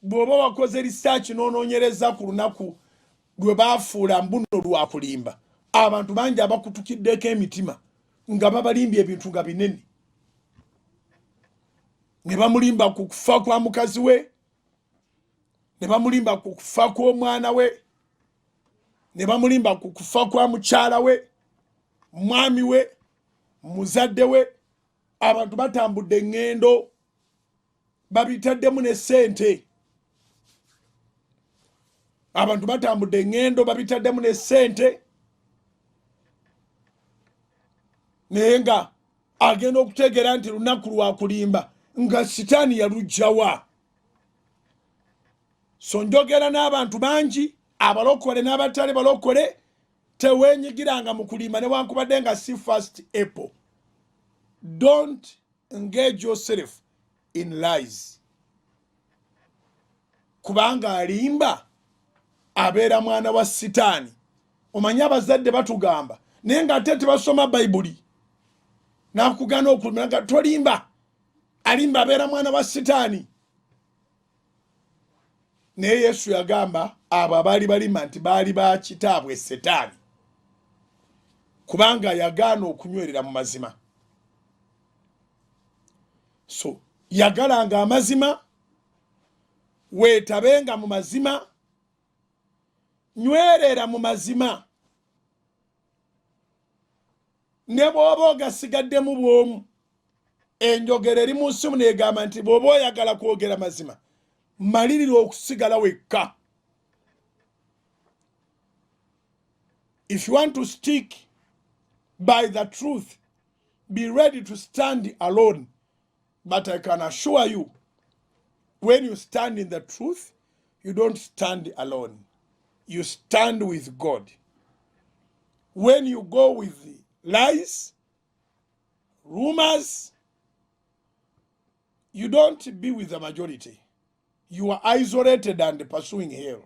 bw'oba wakoze research n'onoonyereza ku lunaku lwe baafuula mbuno lwa kulimba, abantu bangi abakutukiddeko emitima nga babalimbye ebintu nga binene. Ne bamulimba ku kufa kwa mukazi we, ne bamulimba ku kufa kw'omwana we, ne bamulimba ku kufa kwa mukyala we, mwami we, muzadde we. Abantu batambudde ngendo babitaddemu ne sente. Abantu batambudde ngendo babitaddemu ne sente. Naye nga agenda okutegeera nti lunaku lwa kulimba nga sitani yalujjawa. So njogera n'abantu bangi abalokole n'abatali balokole, tewenyigiranga mu kulimba newankubadde nga si first April. Don't engage yourself in lies. Kubanga alimba abeera mwana wa sitani. Omanyi abazadde batugamba naye nga ate tebasoma Bayibuli. Nakugana okulimba nga tolimba. Alimba abeera mwana wa sitani. Naye Yesu yagamba abo abaali balima nti baali ba kitaabwe Setaani. Kubanga yagaana okunywerera mu mazima. So yagalanga amazima, weetabenga mu mazima, nywerera mu mazima. Ne bw'oba ogasigaddemu bw'omu, enjogera eri mu nsi neegamba nti bw'oba oyagala kwogera mazima, malirira okusigala wekka. If you want to stick by the truth, be ready to stand alone. But I can assure you, when you stand in the truth, you don't stand alone. You stand with God. When you go with lies, rumors, you don't be with the majority. You are isolated and pursuing hell.